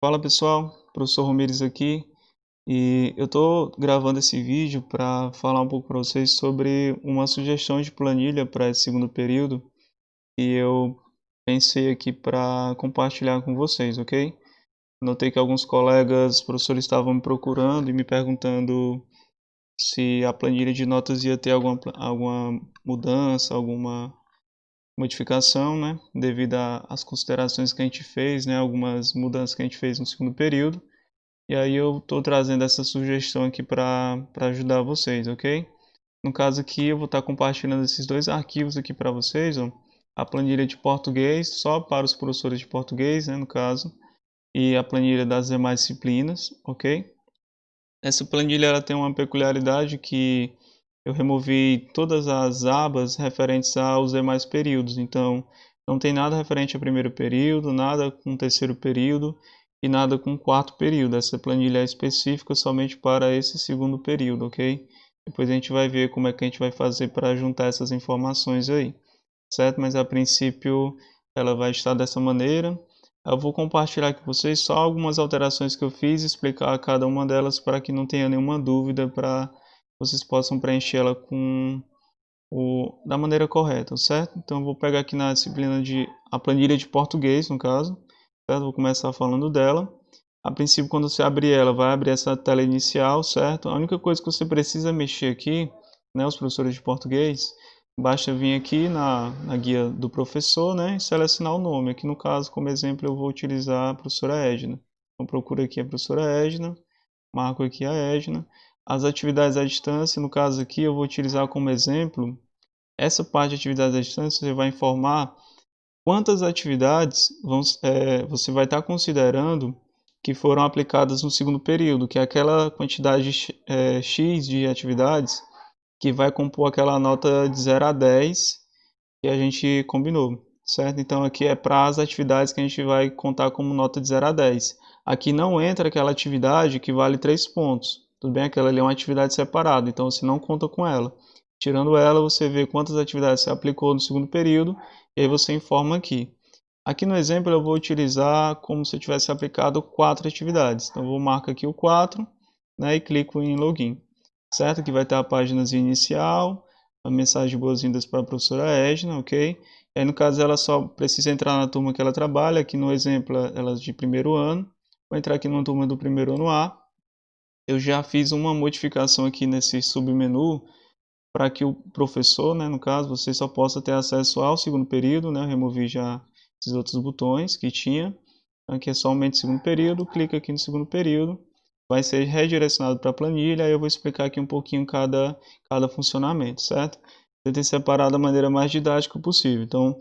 Fala pessoal, professor Romires aqui e eu estou gravando esse vídeo para falar um pouco para vocês sobre uma sugestão de planilha para esse segundo período e eu pensei aqui para compartilhar com vocês, ok? Notei que alguns colegas professores estavam me procurando e me perguntando se a planilha de notas ia ter alguma mudança, alguma modificação, né? Devido às considerações que a gente fez, né? Algumas mudanças que a gente fez no segundo período. E aí eu estou trazendo essa sugestão aqui para ajudar vocês, ok? No caso aqui eu vou estar compartilhando esses dois arquivos aqui para vocês, ó. A planilha de português, só para os professores de português, né, no caso, e a planilha das demais disciplinas, ok? Essa planilha ela tem uma peculiaridade que eu removi todas as abas referentes aos demais períodos, então não tem nada referente ao primeiro período, nada com o terceiro período e nada com o quarto período. Essa planilha é específica somente para esse segundo período, ok? Depois a gente vai ver como é que a gente vai fazer para juntar essas informações aí, certo? Mas a princípio ela vai estar dessa maneira. Eu vou compartilhar com vocês só algumas alterações que eu fiz e explicar cada uma delas para que não tenha nenhuma dúvida, para vocês possam preencher ela da maneira correta, certo? Então eu vou pegar aqui na disciplina a planilha de português, no caso, certo? Vou começar falando dela. A princípio, quando você abrir ela, vai abrir essa tela inicial, certo? A única coisa que você precisa mexer aqui, né, os professores de português, basta vir aqui na guia do professor, né, e selecionar o nome. Aqui no caso, como exemplo, eu vou utilizar a professora Edna. Então procuro aqui a professora Edna, marco aqui a Edna. As atividades à distância, no caso aqui, eu vou utilizar como exemplo. Essa parte de atividades à distância, você vai informar quantas atividades você vai estar considerando que foram aplicadas no segundo período, que é aquela quantidade X de atividades que vai compor aquela nota de 0 a 10 que a gente combinou, certo? Então aqui é para as atividades que a gente vai contar como nota de 0 a 10. Aqui não entra aquela atividade que vale 3 pontos. Tudo bem? Aquela ali é uma atividade separada, então você não conta com ela. Tirando ela, você vê quantas atividades você aplicou no segundo período e aí você informa aqui. Aqui no exemplo eu vou utilizar como se eu tivesse aplicado 4 atividades. Então eu vou marcar aqui o 4, né, e clico em login. Certo? Aqui vai estar a página inicial, a mensagem de boas-vindas para a professora Edna, ok? E aí no caso ela só precisa entrar na turma que ela trabalha, aqui no exemplo ela é de primeiro ano. Vou entrar aqui numa turma do primeiro ano A. Eu já fiz uma modificação aqui nesse submenu para que o professor, né, no caso, você só possa ter acesso ao segundo período, né? Eu removi já esses outros botões que tinha. Aqui é somente segundo período, clica aqui no segundo período, vai ser redirecionado para a planilha, aí eu vou explicar aqui um pouquinho cada funcionamento, certo? Tentei separar da maneira mais didática possível. Então,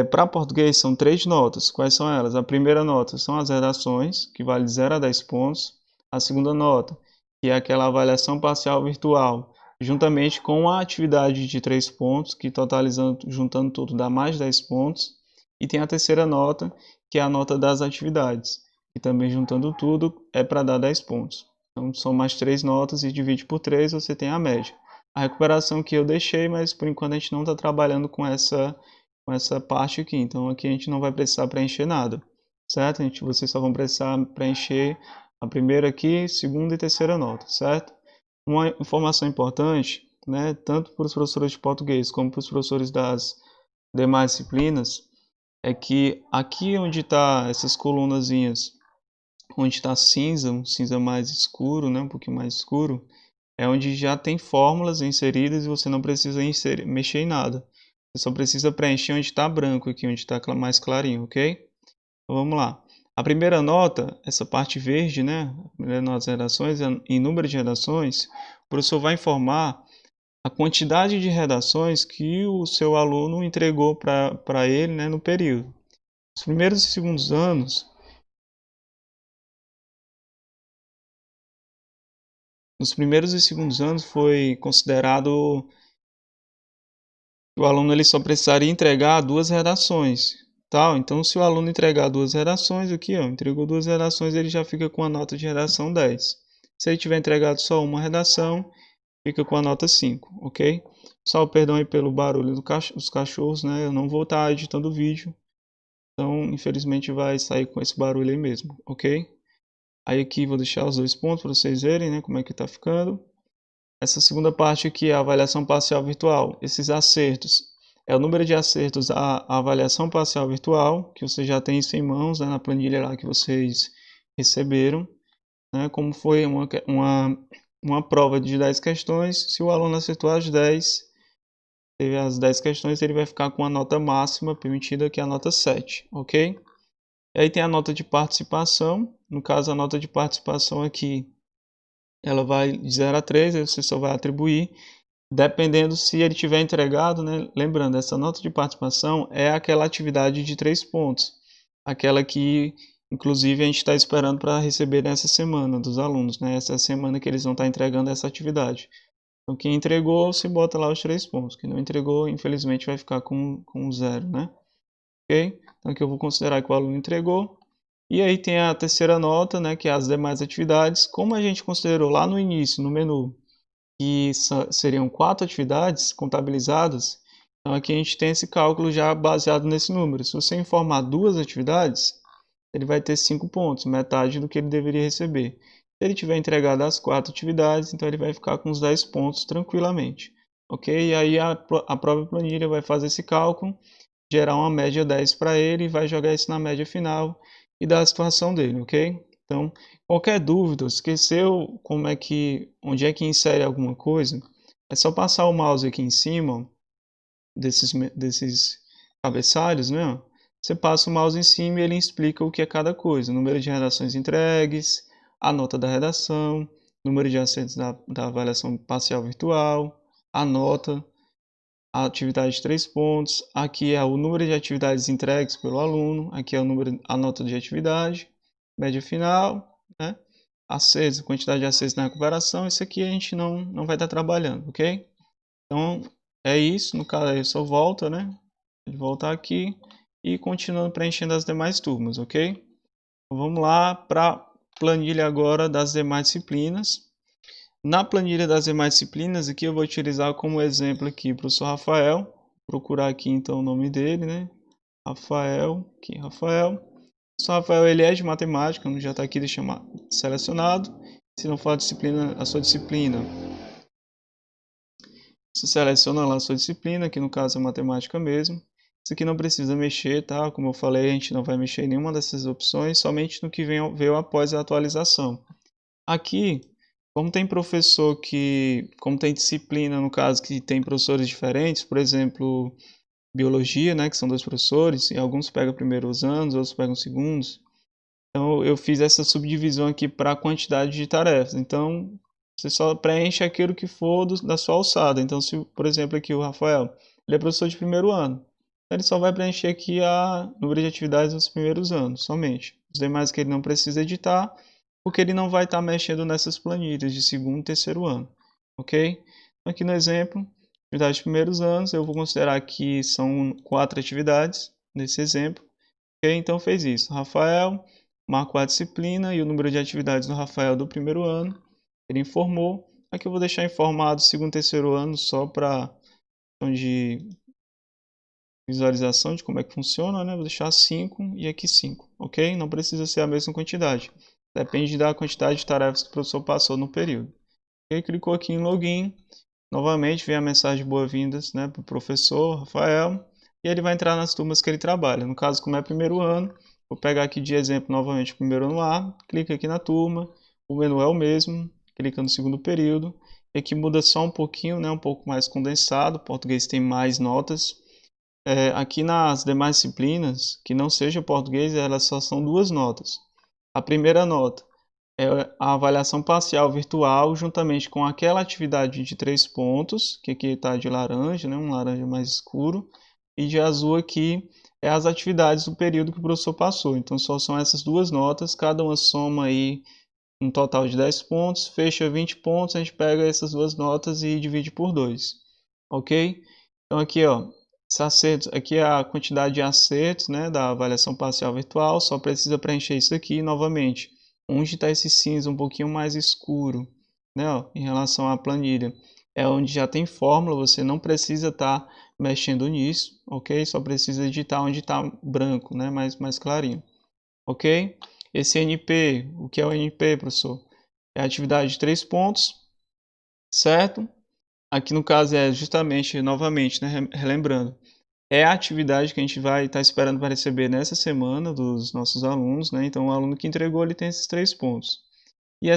para português são 3 notas. Quais são elas? A primeira nota são as redações, que vale de 0 a 10 pontos. A segunda nota, que é aquela avaliação parcial virtual, juntamente com a atividade de 3 pontos, que totalizando, juntando tudo, dá mais 10 pontos. E tem a terceira nota, que é a nota das atividades, que também juntando tudo é para dar 10 pontos. Então são mais 3 notas e divide por 3, você tem a média. A recuperação que eu deixei, mas por enquanto a gente não está trabalhando com essa parte aqui, então aqui a gente não vai precisar preencher nada, certo? Vocês só vão precisar preencher a primeira aqui, segunda e terceira nota, certo? Uma informação importante, né, tanto para os professores de português como para os professores das demais disciplinas, é que aqui onde está essas colunazinhas, onde está cinza, um cinza mais escuro, né, um pouquinho mais escuro, é onde já tem fórmulas inseridas e você não precisa mexer em nada. Você só precisa preencher onde está branco aqui, onde está mais clarinho, ok? Então vamos lá. A primeira nota, essa parte verde, né? A primeira nota das redações, em número de redações, o professor vai informar a quantidade de redações que o seu aluno entregou para ele, né, no período. Nos primeiros e segundos anos, foi considerado que o aluno ele só precisaria entregar 2 redações, tal. Então, se o aluno entregar 2 redações aqui, ó, entregou 2 redações, ele já fica com a nota de redação 10. Se ele tiver entregado só uma redação, fica com a nota 5, ok? Só perdão aí pelo barulho dos cachorros, né? Eu não vou estar editando o vídeo, Então, infelizmente, vai sair com esse barulho aí mesmo, ok? Aí aqui vou deixar os 2 pontos para vocês verem, né, como é que está ficando. Essa segunda parte aqui é a avaliação parcial virtual. Esses acertos é o número de acertos a avaliação parcial virtual, que você já tem isso em mãos, né, na planilha lá que vocês receberam, né, como foi uma prova de 10 questões. Se o aluno acertou as 10, teve as 10 questões, ele vai ficar com a nota máxima permitida, que é a nota 7, ok? E aí tem a nota de participação. No caso, a nota de participação aqui, ela vai de 0 a 3, aí você só vai atribuir, dependendo se ele tiver entregado, né? Lembrando, essa nota de participação é aquela atividade de 3 pontos, aquela que, inclusive, a gente está esperando para receber nessa semana dos alunos, né? Essa semana que eles vão estar entregando essa atividade. Então, quem entregou, se bota lá os 3 pontos. Quem não entregou, infelizmente, vai ficar com 0, né? Ok? Então, aqui eu vou considerar que o aluno entregou. E aí tem a terceira nota, né, que é as demais atividades. Como a gente considerou lá no início, no menu, que seriam 4 atividades contabilizadas, então aqui a gente tem esse cálculo já baseado nesse número. Se você informar 2 atividades, ele vai ter 5 pontos, metade do que ele deveria receber. Se ele tiver entregado as 4 atividades, então ele vai ficar com os 10 pontos tranquilamente. Ok? E aí a própria planilha vai fazer esse cálculo, gerar uma média 10 para ele e vai jogar isso na média final e dar a situação dele, ok? Então, qualquer dúvida, esqueceu onde é que insere alguma coisa, é só passar o mouse aqui em cima desses cabeçalhos, né? Você passa o mouse em cima e ele explica o que é cada coisa, número de redações entregues, a nota da redação, número de acertos da avaliação parcial virtual, a nota, a atividade de 3 pontos, aqui é o número de atividades entregues pelo aluno, aqui é a nota de atividade, média final, né? Acertos, quantidade de acertos na recuperação, isso aqui a gente não vai estar trabalhando, ok? Então, é isso, no caso aí só volta, né? Pode voltar aqui e continuando preenchendo as demais turmas, ok? Então, vamos lá para a planilha agora das demais disciplinas. Na planilha das demais disciplinas, aqui eu vou utilizar como exemplo aqui o professor Rafael. Procurar aqui então o nome dele, né? Rafael, aqui, Rafael. O professor Rafael, ele é de matemática, já está aqui selecionado. Se não for a disciplina, a sua disciplina, você seleciona lá a sua disciplina, que no caso é matemática mesmo. Isso aqui não precisa mexer, tá? Como eu falei, a gente não vai mexer em nenhuma dessas opções, somente no que veio após a atualização. Aqui, como tem como tem disciplina, no caso, que tem professores diferentes, por exemplo, biologia, né, que são 2 professores, e alguns pegam primeiros anos, outros pegam segundos. Então, eu fiz essa subdivisão aqui para a quantidade de tarefas. Então, você só preenche aquilo que for da sua alçada. Então, se, por exemplo, aqui o Rafael, ele é professor de primeiro ano, então ele só vai preencher aqui a número de atividades dos primeiros anos, somente. Os demais que ele não precisa editar, porque ele não vai estar mexendo nessas planilhas de segundo e terceiro ano, ok? Aqui no exemplo, atividades de primeiros anos, eu vou considerar que são 4 atividades, nesse exemplo, ok? Então fez isso, Rafael marcou a disciplina e o número de atividades do Rafael do primeiro ano, ele informou. Aqui eu vou deixar informado segundo e terceiro ano, só para de visualização de como é que funciona, né? Vou deixar 5 e aqui 5, ok? Não precisa ser a mesma quantidade. Depende da quantidade de tarefas que o professor passou no período. Ok? Clicou aqui em login. Novamente vem a mensagem de boas-vindas, né, para o professor Rafael. E ele vai entrar nas turmas que ele trabalha. No caso, como é primeiro ano, vou pegar aqui de exemplo novamente o primeiro ano A. Clica aqui na turma. O menu é o mesmo. Clica no segundo período. E aqui muda só um pouquinho, né, um pouco mais condensado. O português tem mais notas. Aqui nas demais disciplinas, que não seja português, elas só são 2 notas. A primeira nota é a avaliação parcial virtual, juntamente com aquela atividade de 3 pontos, que aqui está de laranja, né, um laranja mais escuro, e de azul aqui é as atividades do período que o professor passou. Então só são essas 2 notas, cada uma soma aí um total de 10 pontos, fecha 20 pontos, a gente pega essas 2 notas e divide por 2, ok? Então aqui, ó, acertos, aqui é a quantidade de acertos, né, da avaliação parcial virtual, só precisa preencher isso aqui novamente. Onde está esse cinza um pouquinho mais escuro, né, ó, em relação à planilha. é onde já tem fórmula, você não precisa estar mexendo nisso, ok? Só precisa digitar onde está branco, né? Mais clarinho, ok? Esse NP, o que é o NP, professor? É a atividade de 3 pontos, certo? Aqui no caso é justamente, novamente, né, relembrando, é a atividade que a gente vai estar esperando para receber nessa semana dos nossos alunos, né? Então o aluno que entregou ele tem esses 3 pontos. E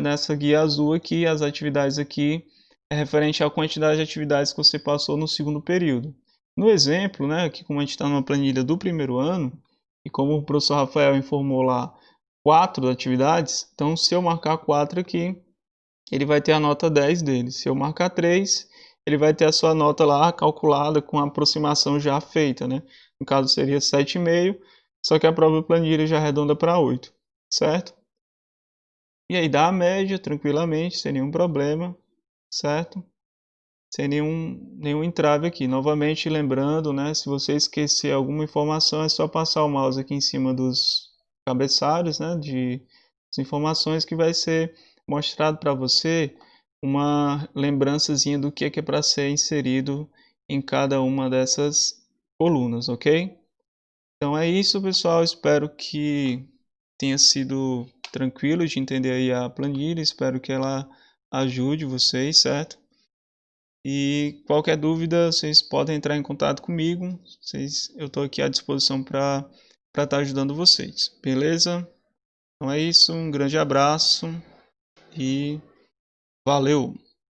nessa guia azul aqui, as atividades aqui é referente à quantidade de atividades que você passou no segundo período. No exemplo, né, aqui como a gente está numa planilha do primeiro ano, e como o professor Rafael informou lá, 4 atividades, então se eu marcar 4 aqui, ele vai ter a nota 10 dele. Se eu marcar 3, ele vai ter a sua nota lá calculada com a aproximação já feita, né? No caso seria 7,5, só que a própria planilha já arredonda para 8, certo? E aí dá a média tranquilamente, sem nenhum problema, certo? Sem nenhum entrave aqui. Novamente lembrando, né, se você esquecer alguma informação, é só passar o mouse aqui em cima dos cabeçalhos, né, de informações que vai ser mostrado para você uma lembrançazinha do que é para ser inserido em cada uma dessas colunas, ok? Então é isso, pessoal. Espero que tenha sido tranquilo de entender aí a planilha. Espero que ela ajude vocês, certo? E qualquer dúvida, vocês podem entrar em contato comigo. Eu estou aqui à disposição para estar ajudando vocês, beleza? Então é isso, um grande abraço e valeu!